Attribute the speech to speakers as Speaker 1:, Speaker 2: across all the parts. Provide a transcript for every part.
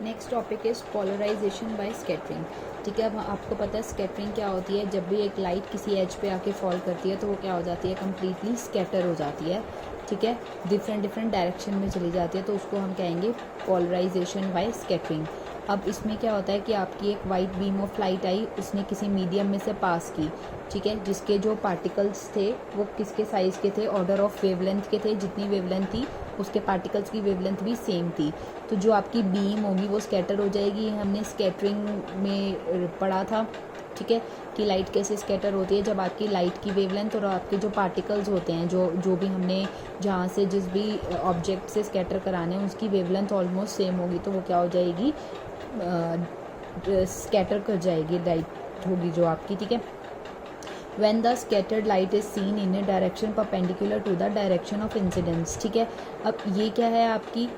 Speaker 1: Next topic is polarisation by scattering. ठीक है, अब आपको पता है स्कैटरिंग क्या होती है। जब भी एक लाइट किसी एज पे आके फॉल करती है तो वो क्या हो जाती है, कम्प्लीटली स्कैटर हो जाती है। ठीक है, डिफरेंट डायरेक्शन में चली जाती है, तो उसको हम कहेंगे पोलराइजेशन बाय स्कैटरिंग। अब इसमें क्या होता है कि आपकी एक वाइट बीम ऑफ लाइट आई, उसने किसी मीडियम में से पास की। ठीक है, जिसके जो पार्टिकल्स थे वो किसके साइज़ के थे, ऑर्डर ऑफ वेवलेंथ के थे। जितनी वेवलेंथ थी उसके पार्टिकल्स की वेवलेंथ भी सेम थी। तो जो आपकी बीम होगी वो स्कैटर हो जाएगी। हमने स्कैटरिंग में पढ़ा था, ठीक है, कि लाइट कैसे स्कैटर होती है। जब आपकी लाइट की वेवलेंथ और आपके जो पार्टिकल्स होते हैं, जो भी हमने जहाँ से जिस भी ऑब्जेक्ट से स्कैटर कराने हैं उसकी वेवलेंथ ऑलमोस्ट सेम होगी, तो वो क्या हो जाएगी, स्कैटर कर जाएगी, लाइट होगी जो आपकी। ठीक है, when the scattered light is seen in a direction perpendicular to the direction of incidence। ठीक है, अब ये क्या है, आपकी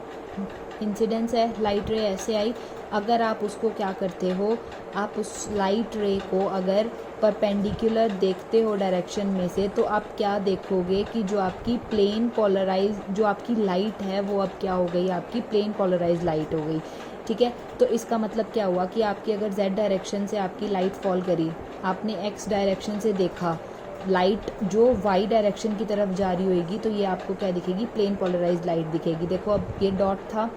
Speaker 1: इंसिडेंस है, लाइट रे ऐसे आई। अगर आप उसको क्या करते हो, आप उस लाइट रे को अगर परपेंडिकुलर देखते हो डायरेक्शन में से, तो आप क्या देखोगे कि जो आपकी प्लेन पोलराइज जो आपकी लाइट है वो अब क्या हो गई, आपकी प्लेन पोलराइज लाइट हो गई। ठीक है, तो इसका मतलब क्या हुआ कि आपकी अगर z डायरेक्शन से आपकी लाइट फॉल करी, आपने x डायरेक्शन से देखा, लाइट जो y डायरेक्शन की तरफ जा रही होगी, तो ये आपको क्या दिखेगी, प्लेन पोलराइज लाइट दिखेगी। देखो अब ये डॉट था,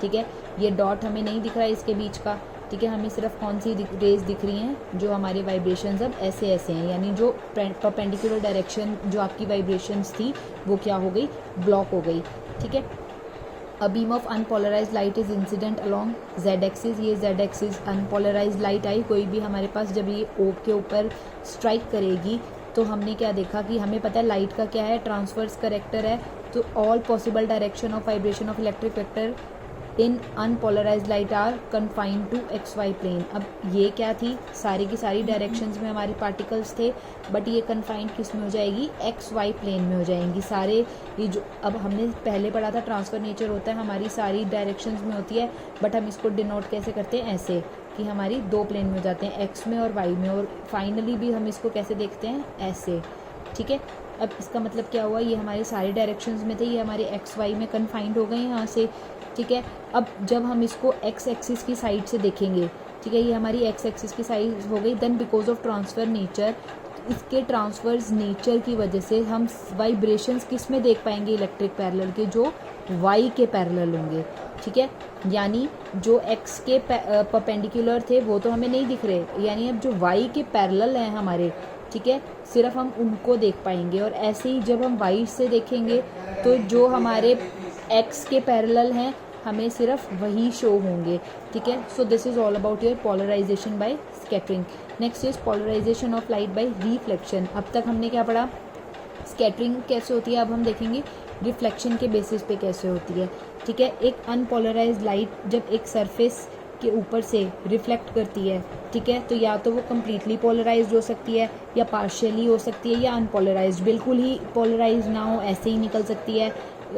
Speaker 1: ठीक है, ये डॉट हमें नहीं दिख रहा है इसके बीच का। ठीक है, हमें सिर्फ कौन सी रेज दिख रही हैं, जो हमारे वाइब्रेशंस अब ऐसे ऐसे हैं, यानी जो परपेंडिकुलर डायरेक्शन जो आपकी वाइब्रेशंस थी वो क्या हो गई, ब्लॉक हो गई। ठीक है, a beam of unpolarise light is incident along z axis. ये जेड एक्सिस अनपोलराइज लाइट आई, कोई भी हमारे पास जब ये ओ के ऊपर स्ट्राइक करेगी तो हमने क्या देखा कि हमें पता है लाइट का क्या है, ट्रांसवर्स करेक्टर है। तो all possible direction of vibration of electric vector in unpolarise light are confined to x y plane. अब ये क्या थी, सारी की सारी डायरेक्शंस में हमारे पार्टिकल्स थे, बट ये कन्फाइंड किस में हो जाएगी, एक्स वाई प्लेन में हो जाएंगी सारे। ये जो अब हमने पहले पढ़ा था ट्रांसफर नेचर होता है, हमारी सारी डायरेक्शंस में होती है, बट हम इसको डिनोट कैसे करते हैं, ऐसे कि हमारी दो प्लेन में हो जाते हैं, एक्स में और वाई में। और फाइनली भी हम इसको कैसे देखते हैं, ऐसे। ठीक है, अब इसका मतलब क्या हुआ, ये हमारे सारे डायरेक्शंस में थे, ये हमारे एक्स वाई में कन्फाइंड हो गए यहाँ से। ठीक है, अब जब हम इसको एक्स एक्सिस की साइड से देखेंगे, ठीक है, ये हमारी एक्स एक्सिस की साइड हो गई, then because of transverse nature, इसके ट्रांसफर्स नेचर की वजह से हम वाइब्रेशंस किस में देख पाएंगे, इलेक्ट्रिक पैरेलल के, जो वाई के पैरेलल होंगे। ठीक है, यानी जो एक्स के परपेंडिकुलर थे वो तो हमें नहीं दिख रहे, यानी अब जो वाई के पैरेलल हैं हमारे, ठीक है, सिर्फ हम उनको देख पाएंगे। और ऐसे ही जब हम वाई से देखेंगे तो जो हमारे एक्स के पैरेलल हैं हमें सिर्फ वही शो होंगे। ठीक है, so this is all about your polarisation by scattering. Next is polarisation of light by reflection. अब तक हमने क्या पढ़ा, स्कैटरिंग कैसे होती है, अब हम देखेंगे रिफ्लेक्शन के बेसिस पे कैसे होती है। ठीक है, एक अनपोलराइज लाइट जब एक सरफेस के ऊपर से रिफ्लेक्ट करती है, ठीक है, तो या तो वो कम्प्लीटली पोलराइज्ड हो सकती है, या पार्शियली हो सकती है, या अनपोलराइज्ड, बिल्कुल ही पोलराइज्ड ना हो, ऐसे ही निकल सकती है,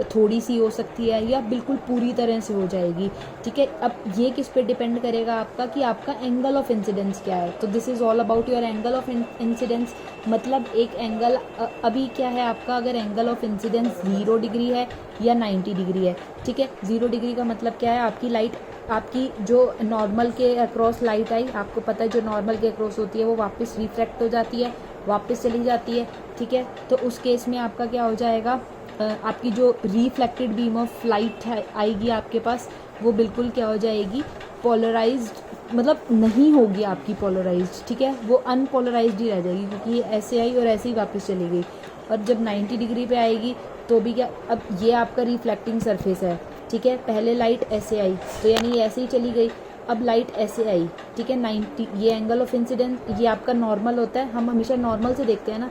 Speaker 1: थोड़ी सी हो सकती है, या बिल्कुल पूरी तरह से हो जाएगी। ठीक है, अब ये किस पे डिपेंड करेगा आपका, कि आपका एंगल ऑफ इंसिडेंस क्या है। तो this is all about your angle of incidence. मतलब एक एंगल अभी क्या है आपका, अगर एंगल ऑफ इंसिडेंस 0 डिग्री है या 90 डिग्री है। ठीक है, 0 डिग्री का मतलब क्या है, आपकी लाइट, आपकी जो नॉर्मल के अक्रॉस लाइट आई, आपको पता है जो नॉर्मल के अक्रॉस होती है वो वापस रिफ्लेक्ट हो जाती है, वापस चली जाती है। ठीक है, तो उस केस में आपका क्या हो जाएगा, आपकी जो रिफ्लेक्टेड बीम ऑफ लाइट आएगी आपके पास, वो बिल्कुल क्या हो जाएगी, पोलराइज्ड, मतलब नहीं होगी आपकी पोलराइज्ड। ठीक है, वो अनपोलराइज्ड ही रह जाएगी, क्योंकि ये ऐसे आई और ऐसे ही वापस चली गई। और जब 90 डिग्री पे आएगी तो भी क्या, अब ये आपका रिफ्लेक्टिंग सरफेस है। ठीक है, पहले लाइट ऐसे आई तो यानी ऐसे ही चली गई, अब लाइट ऐसे आई। ठीक है, 90, ये एंगल ऑफ इंसिडेंस, ये आपका नॉर्मल होता है, हम हमेशा नॉर्मल से देखते हैं ना।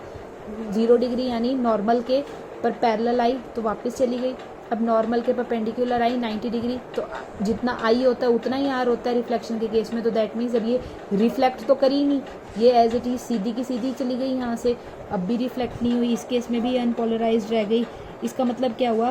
Speaker 1: 0 डिग्री यानी नॉर्मल के पर पैरेलल आई तो वापस चली गई। अब नॉर्मल के परपेंडिकुलर आई 90 डिग्री, तो जितना आई होता है उतना ही आर होता है रिफ्लेक्शन के केस में। तो दैट मीन्स अब ये रिफ्लेक्ट तो करी नहीं, ये एज इट इज सीधी की सीधी चली गई यहाँ से, अब भी रिफ्लेक्ट नहीं हुई, इस केस में भी अनपोलराइज्ड रह गई। इसका मतलब क्या हुआ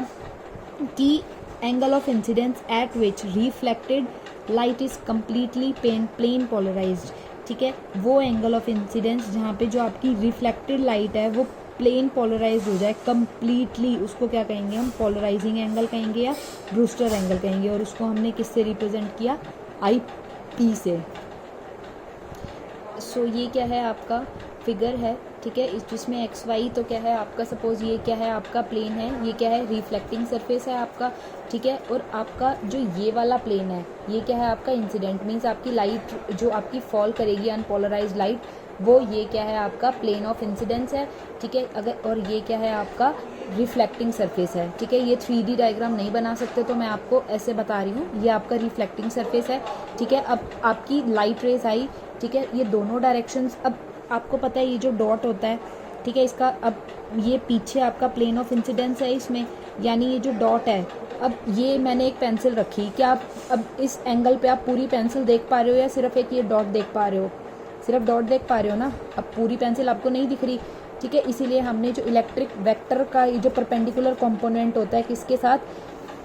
Speaker 1: कि angle of incidence at which reflected light is completely plane polarised. ठीक है, वो एंगल ऑफ इंसिडेंस जहाँ पे जो आपकी रिफ्लेक्टेड लाइट है वो प्लेन पोलराइज हो जाए कम्प्लीटली, उसको क्या कहेंगे हम, पोलराइजिंग एंगल कहेंगे या ब्रूस्टर एंगल कहेंगे। और उसको हमने किससे रिप्रेजेंट किया, आई पी से। सो ये क्या है आपका फिगर है, ठीक है, इस जिसमें एक्स वाई तो क्या है आपका, सपोज ये क्या है आपका प्लेन है, ये क्या है रिफ्लेक्टिंग सरफेस है आपका, ठीक है। और आपका जो ये वाला प्लेन है ये क्या है आपका इंसिडेंट, मीन्स आपकी लाइट जो आपकी फॉल करेगी अनपोलराइज्ड लाइट, वो ये क्या है आपका प्लेन ऑफ इंसिडेंस है, ठीक है। अगर और ये क्या है आपका रिफ्लेक्टिंग सरफेस है, ठीक है। ये 3D डायग्राम नहीं बना सकते तो मैं आपको ऐसे बता रही हूँ, ये आपका रिफ्लेक्टिंग सरफेस है, ठीक है। अब आपकी लाइट रेज आई, ठीक है, ये दोनों डायरेक्शंस, अब आपको पता है ये जो डॉट होता है, ठीक है, इसका अब ये पीछे आपका प्लेन ऑफ इंसिडेंस है इसमें, यानी ये जो डॉट है, अब ये मैंने एक पेंसिल रखी, क्या आप अब इस एंगल पे आप पूरी पेंसिल देख पा रहे हो या सिर्फ एक ये डॉट देख पा रहे हो, सिर्फ डॉट देख पा रहे हो ना, अब पूरी पेंसिल आपको नहीं दिख रही, ठीक है। इसीलिए हमने जो इलेक्ट्रिक वेक्टर का ये जो परपेंडिकुलर कंपोनेंट होता है किसके साथ,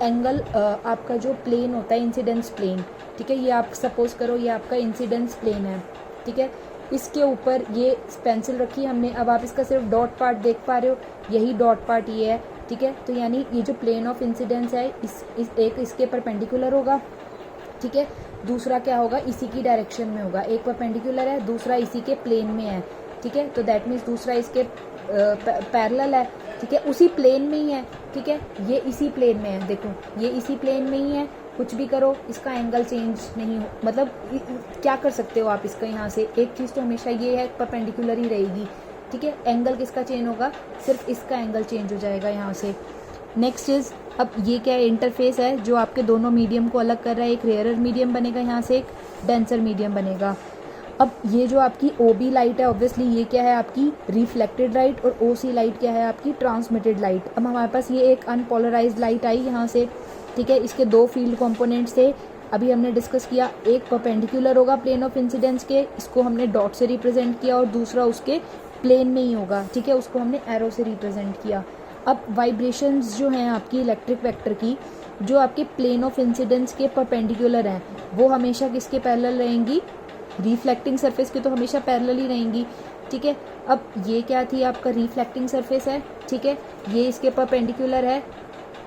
Speaker 1: एंगल आपका जो प्लेन होता है इंसिडेंस प्लेन, ठीक है, ये आप सपोज करो ये आपका इंसिडेंस प्लेन है, ठीक है, इसके ऊपर ये पेंसिल रखी हमने, अब आप इसका सिर्फ डॉट पार्ट देख पा रहे हो, यही डॉट पार्ट ये है, ठीक है। तो यानी ये जो प्लेन ऑफ इंसिडेंस है इस एक इसके परपेंडिकुलर होगा, ठीक है, दूसरा क्या होगा इसी की डायरेक्शन में होगा, एक परपेंडिकुलर है दूसरा इसी के प्लेन में है, ठीक है। तो दैट मीन्स दूसरा इसके पैरेलल है, ठीक है, उसी प्लेन में ही है, ठीक है, ये इसी प्लेन में है, देखो ये इसी प्लेन में ही है, कुछ भी करो इसका एंगल चेंज नहीं हो, मतलब क्या कर सकते हो आप इसका, यहाँ से एक चीज़ तो हमेशा ये है परपेंडिकुलर ही रहेगी, ठीक है। एंगल किसका चेंज होगा, सिर्फ इसका एंगल चेंज हो जाएगा यहाँ से। नेक्स्ट इज, अब ये क्या है इंटरफेस है जो आपके दोनों मीडियम को अलग कर रहा है, एक रेयरर मीडियम बनेगा यहाँ से, एक डेंसर मीडियम बनेगा। अब ये जो आपकी OB लाइट है ऑब्वियसली ये क्या है आपकी रिफ्लेक्टेड लाइट, और OC लाइट क्या है आपकी ट्रांसमिटेड लाइट। अब हमारे पास ये एक अनपोलराइज्ड लाइट आई यहाँ से, ठीक है, इसके दो फील्ड कंपोनेंट्स थे, अभी हमने डिस्कस किया, एक परपेंडिकुलर होगा प्लेन ऑफ इंसिडेंस के, इसको हमने डॉट से रिप्रेजेंट किया, और दूसरा उसके प्लेन में ही होगा, ठीक है, उसको हमने एरो से रिप्रेजेंट किया। अब वाइब्रेशंस जो हैं आपकी इलेक्ट्रिक वेक्टर की, जो आपके प्लेन ऑफ इंसिडेंस के परपेंडिकुलर हैं, वो हमेशा किसके पैरेलल रहेंगी, रिफ्लेक्टिंग सरफेस के तो हमेशा पैरेलल ही रहेंगी, ठीक है। अब ये क्या थी आपका रिफ्लेक्टिंग सरफेस है, ठीक है, ये इसके परपेंडिकुलर है,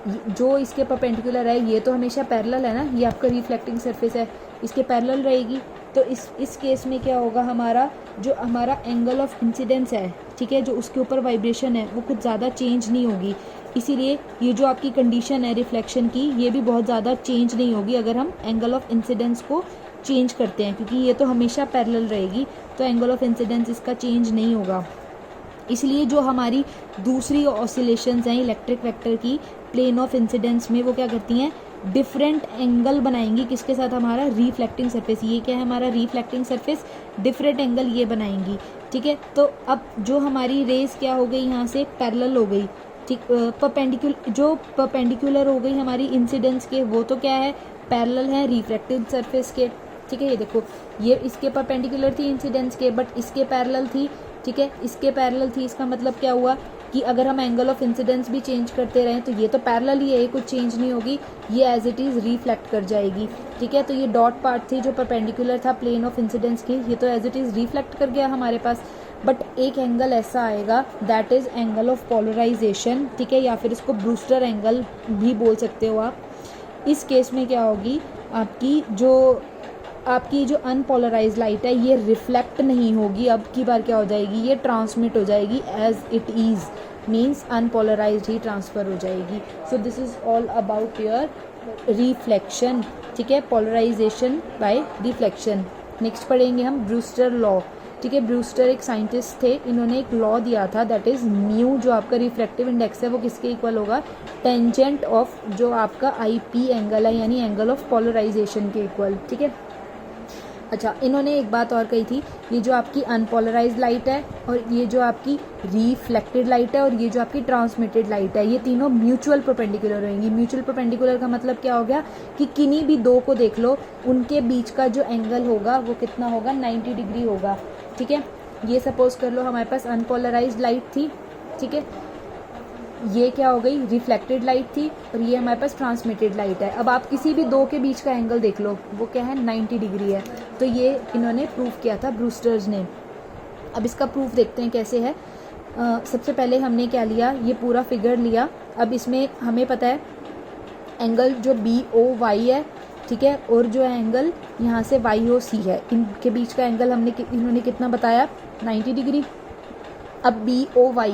Speaker 1: जो इसके परपेंडिकुलर है ये तो हमेशा पैरेलल है ना, ये आपका रिफ्लेक्टिंग सरफेस है, इसके पैरेलल रहेगी। तो इस केस में क्या होगा, हमारा जो हमारा एंगल ऑफ इंसिडेंस है, ठीक है, जो उसके ऊपर वाइब्रेशन है वो कुछ ज़्यादा चेंज नहीं होगी, इसीलिए ये जो आपकी कंडीशन है रिफ्लेक्शन की ये भी बहुत ज़्यादा चेंज नहीं होगी अगर हम एंगल ऑफ इंसिडेंस को चेंज करते हैं, क्योंकि ये तो हमेशा पैरेलल रहेगी, तो एंगल ऑफ इंसिडेंस इसका चेंज नहीं होगा। इसलिए जो हमारी दूसरी ऑसिलेशंस हैं इलेक्ट्रिक वेक्टर की प्लेन ऑफ इंसिडेंस में, वो क्या करती हैं, डिफरेंट एंगल बनाएंगी किसके साथ, हमारा रिफ्लेक्टिंग सरफेस, ये क्या है हमारा रिफ्लेक्टिंग सरफेस, डिफरेंट एंगल ये बनाएंगी, ठीक है। तो अब जो हमारी रेस क्या हो गई यहाँ से पैरेलल हो गई, ठीक, परपेंडिकुलर हो गई हमारी इंसिडेंस के, वो तो क्या है पैरेलल है रिफ्लेक्टिव सरफेस के, ठीक है। ये देखो ये इसके परपेंडिकुलर थी इंसिडेंस के, बट इसके पैरेलल थी, ठीक है, इसके पैरेलल थी, इसका मतलब क्या हुआ कि अगर हम एंगल ऑफ इंसिडेंस भी चेंज करते रहें तो ये तो पैरेलल ही है, ये कुछ चेंज नहीं होगी, ये एज इट इज़ रिफ्लेक्ट कर जाएगी, ठीक है। तो ये डॉट पार्ट थी जो परपेंडिकुलर था प्लेन ऑफ इंसिडेंस की, ये तो एज इट इज़ रिफ्लेक्ट कर गया हमारे पास, बट एक एंगल ऐसा आएगा that is angle of polarisation, ठीक है, या फिर इसको ब्रूस्टर एंगल भी बोल सकते हो आप। इस केस में क्या होगी, आपकी जो अनपोलराइज लाइट है ये रिफ्लेक्ट नहीं होगी, अब की बार क्या हो जाएगी, ये ट्रांसमिट हो जाएगी as it is, means unpolarised ही ट्रांसफ़र हो जाएगी। So this is all about your reflection, ठीक है, पोलराइजेशन बाय रिफ्लेक्शन। नेक्स्ट पढ़ेंगे हम ब्रूस्टर लॉ, ठीक है। ब्रूस्टर एक साइंटिस्ट थे, इन्होंने एक लॉ दिया था दैट इज़ म्यू, जो आपका रिफ्लेक्टिव इंडेक्स है वो किसके इक्वल होगा, टेंजेंट ऑफ जो आपका IP एंगल है, यानी एंगल ऑफ पोलराइजेशन के इक्वल, ठीक है। अच्छा, इन्होंने एक बात और कही थी, ये जो आपकी अनपोलराइज्ड लाइट है और ये जो आपकी रिफ्लेक्टेड लाइट है और ये जो आपकी ट्रांसमिटेड लाइट है, ये तीनों म्यूचुअल परपेंडिकुलर रहेंगी। म्यूचुअल परपेंडिकुलर का मतलब क्या हो गया कि किन्हीं भी दो को देख लो, उनके बीच का जो एंगल होगा वो कितना होगा, 90 डिग्री होगा, ठीक है। ये सपोज कर लो हमारे पास अनपोलराइज्ड लाइट थी, ठीक है, ये क्या हो गई रिफ्लेक्टेड लाइट थी, और ये हमारे पास ट्रांसमिटेड लाइट है। अब आप किसी भी दो के बीच का एंगल देख लो, वो क्या है 90 डिग्री है। तो ये इन्होंने प्रूफ किया था ब्रूस्टर्स ने। अब इसका प्रूफ देखते हैं कैसे है। सबसे पहले हमने क्या लिया, ये पूरा फिगर लिया। अब इसमें हमें पता है एंगल जो BOY है, ठीक है, और जो एंगल यहाँ से YOC है, इनके बीच का एंगल इन्होंने कितना बताया, 90 डिग्री। अब BOY,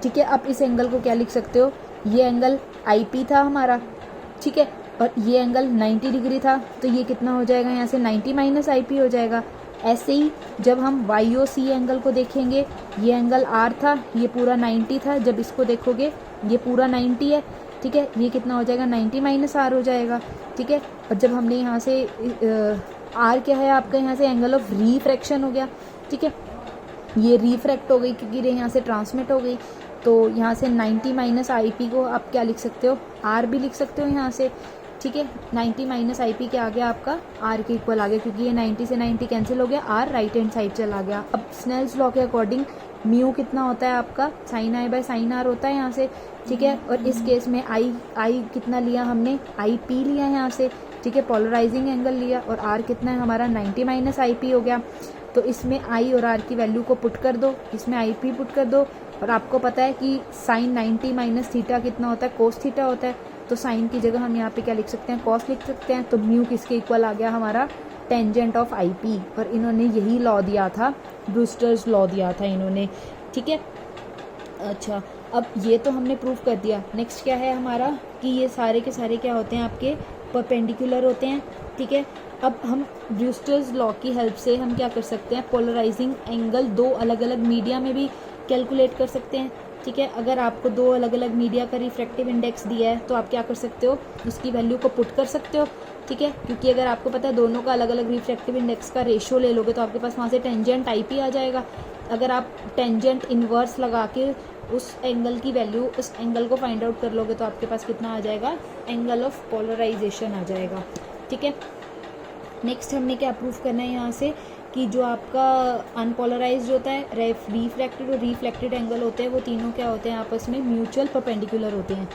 Speaker 1: ठीक है, अब इस एंगल को क्या लिख सकते हो, ये एंगल IP था हमारा, ठीक है, और ये एंगल 90 डिग्री था, तो ये कितना हो जाएगा, यहाँ से 90 माइनस IP हो जाएगा। ऐसे ही जब हम YOC एंगल को देखेंगे, ये एंगल R था, ये पूरा 90 था, जब इसको देखोगे ये पूरा 90 है, ठीक है, ये कितना हो जाएगा, 90 माइनस R हो जाएगा, ठीक है। और जब हमने यहाँ से R क्या है आपका, यहाँ से एंगल ऑफ रिफ्रैक्शन हो गया, ठीक है, ये रिफ्रैक्ट हो गई क्योंकि ये यहाँ से ट्रांसमिट हो गई, तो यहाँ से 90 माइनस IP को आप क्या लिख सकते हो, R भी लिख सकते हो यहाँ से, ठीक है। 90 माइनस IP क्या आ गया आपका, R के इक्वल आ गया, क्योंकि ये 90 से 90 कैंसिल हो गया, R राइट हैंड साइड चला गया। अब स्नेल्स लॉ के अकॉर्डिंग म्यू कितना होता है आपका, sin I by sin R होता है यहाँ से, ठीक है। और इस केस में I कितना लिया हमने, IP लिया यहाँ से, ठीक है, पोलराइजिंग एंगल लिया, और R कितना है हमारा, 90 माइनस IP हो गया। तो इसमें I और R की वैल्यू को पुट कर दो, इसमें IP पुट कर दो, और आपको पता है कि sin 90 माइनस थीटा कितना होता है, कोस थीटा होता है, तो साइन की जगह हम यहाँ पे क्या लिख सकते हैं, कॉस लिख सकते हैं। तो म्यू किसके इक्वल आ गया हमारा, टेंजेंट ऑफ IP, और इन्होंने यही लॉ दिया था, ब्रूस्टर्स लॉ दिया था इन्होंने, ठीक है। अच्छा, अब ये तो हमने प्रूव कर दिया। नेक्स्ट क्या है हमारा कि ये सारे के सारे क्या होते हैं आपके, परपेंडिकुलर होते हैं, ठीक है। अब हम ब्रूस्टर्स लॉ की हेल्प से हम क्या कर सकते हैं, पोलराइजिंग एंगल दो अलग अलग मीडिया में भी कैलकुलेट कर सकते हैं, ठीक है। अगर आपको दो अलग अलग मीडिया का रिफ्रैक्टिव इंडेक्स दिया है तो आप क्या कर सकते हो, उसकी वैल्यू को पुट कर सकते हो, ठीक है, क्योंकि अगर आपको पता है दोनों का अलग अलग रिफ्रैक्टिव इंडेक्स का रेशियो ले लोगे तो आपके पास वहाँ से टेंजेंट IP आ जाएगा। अगर आप टेंजेंट इन्वर्स लगा के उस एंगल की वैल्यू, उस एंगल को फाइंड आउट कर लोगे तो आपके पास कितना आ जाएगा, एंगल ऑफ पोलराइजेशन आ जाएगा, ठीक है। नेक्स्ट हमने क्या प्रूव करना है यहाँ से कि जो आपका अनपोलराइज्ड होता है, रिफ्रैक्टेड और रिफ्लेक्टेड एंगल होते हैं, वो तीनों क्या होते हैं, आपस में म्यूचुअल परपेंडिकुलर होते हैं।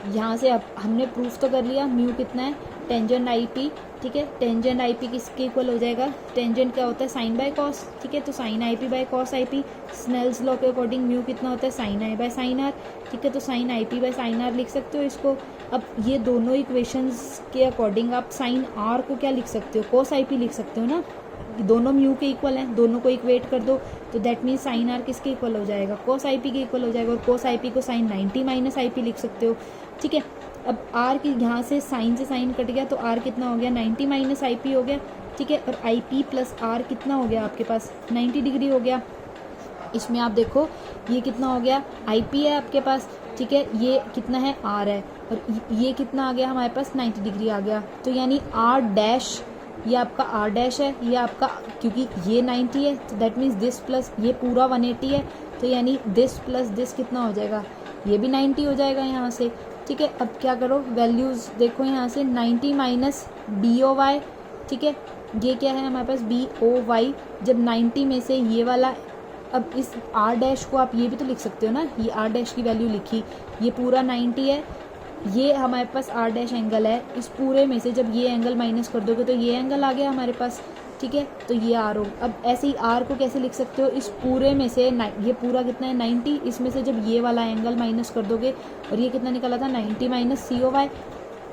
Speaker 1: यहाँ से अब हमने प्रूफ तो कर लिया, म्यू कितना है, टेंजेंट IP, ठीक है। टेंजेंट IP किसके इक्वल हो जाएगा, टेंजेंट क्या होता है, साइन बाय कॉस, ठीक है, तो sine IP by cos IP। Snell's law के अकॉर्डिंग म्यू कितना होता है, sine I by sine R, ठीक है, तो sine IP by sine R लिख सकते हो इसको। अब ये दोनों इक्वेशंस के अकॉर्डिंग आप साइन R को क्या लिख सकते हो, कॉस IP लिख सकते हो ना, दोनों म्यू के इक्वल हैं, दोनों को इक्वेट कर दो, तो दैट मीन्स साइन R किसके इक्वल हो जाएगा, कॉस IP के इक्वल हो जाएगा, और कॉस IP को साइन 90 माइनस IP लिख सकते हो, ठीक है। अब R की यहाँ से साइन कट गया, तो R कितना हो गया, 90 माइनस IP हो गया, ठीक है, और IP प्लस R कितना हो गया आपके पास, 90 डिग्री हो गया। इसमें आप देखो ये कितना हो गया, IP है आपके पास, ठीक है, ये कितना है, R है, और ये कितना आ गया हमारे पास, 90 डिग्री आ गया। तो यानी R डैश, ये आपका R डैश है, ये आपका, क्योंकि ये 90 है तो दैट मीन्स दिस प्लस ये पूरा 180 है, तो यानी दिस प्लस दिस कितना हो जाएगा, ये भी 90 हो जाएगा यहाँ से, ठीक है। अब क्या करो, वैल्यूज़ देखो यहाँ से, 90 माइनस BOY, ठीक है, ये क्या है हमारे पास, BOY। जब 90 में से ये वाला, अब इस R डैश को आप ये भी तो लिख सकते हो ना, ये R डैश की वैल्यू लिखी, ये पूरा 90 है, ये हमारे पास R डैश एंगल है, इस पूरे में से जब ये एंगल माइनस कर दोगे तो ये एंगल आ गया हमारे पास, ठीक है, तो ये R हो। अब ऐसे ही R को कैसे लिख सकते हो, इस पूरे में से ये पूरा कितना है, 90, इसमें से जब ये वाला एंगल माइनस कर दोगे, और ये कितना निकला था, 90 माइनस COY,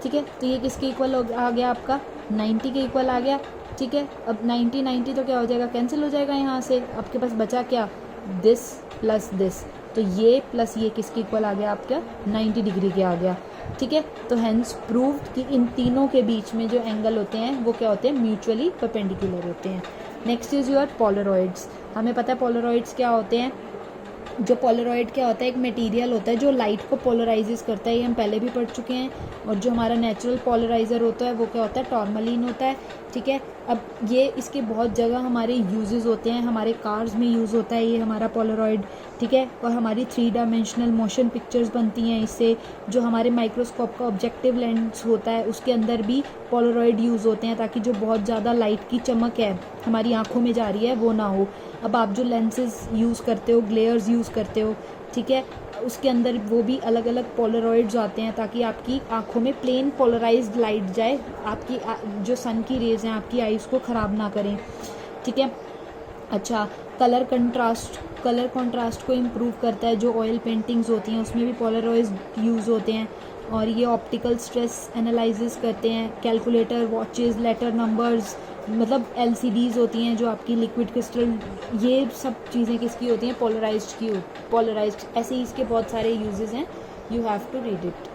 Speaker 1: ठीक है, तो ये किसके इक्वल आ गया आपका, 90 के इक्वल आ गया, ठीक है। अब 90 तो क्या हो जाएगा, कैंसिल हो जाएगा, यहाँ से आपके पास बचा क्या, दिस प्लस दिस, तो ये प्लस ये किसके इक्वल आ गया आपका, 90 डिग्री के आ गया, ठीक है। तो हेंस प्रूव्ड कि इन तीनों के बीच में जो एंगल होते हैं वो क्या होते हैं, म्यूचुअली परपेंडिकुलर होते हैं। Next is your polaroids. हमें पता है पोलरॉइड्स क्या होते हैं, जो पोलरॉइड क्या होता है, एक मटेरियल होता है जो लाइट को पोलराइजेस करता है, ये हम पहले भी पढ़ चुके हैं। और जो हमारा नेचुरल पोलराइज़र होता है वो क्या होता है, टॉर्मलिन होता है, ठीक है। अब ये इसके बहुत जगह हमारे यूजेस होते हैं, हमारे कार्स में यूज़ होता है ये हमारा पोलरॉइड, ठीक है। और हमारी 3 डायमेंशनल मोशन पिक्चर्स बनती हैं इससे। जो हमारे माइक्रोस्कोप का ऑब्जेक्टिव लेंस होता है उसके अंदर भी पोलरॉइड यूज़ होते हैं, ताकि जो बहुत ज़्यादा लाइट की चमक है हमारी आँखों में जा रही है वो ना हो। अब आप जो लेंसेज यूज़ करते हो, ग्लेयर्स यूज़ करते हो, ठीक है, उसके अंदर वो भी अलग अलग पोलरॉइड्स आते हैं, ताकि आपकी आंखों में प्लेन पोलराइज्ड लाइट जाए, आपकी जो सन की रेज हैं आपकी आईज़ को ख़राब ना करें, ठीक है। अच्छा, कलर कंट्रास्ट कलर कॉन्ट्रास्ट को इम्प्रूव करता है, जो ऑयल पेंटिंग्स होती हैं उसमें भी पोलराइज यूज़ होते हैं। और ये ऑप्टिकल स्ट्रेस एनालिसिस करते हैं। कैलकुलेटर, वॉचेस, लेटर नंबर्स, मतलब LCDs होती हैं जो आपकी लिक्विड क्रिस्टल, ये सब चीज़ें किसकी होती हैं, पोलराइज्ड की, पोलराइज्ड। ऐसे ही इसके बहुत सारे यूजेस हैं, you have to read it.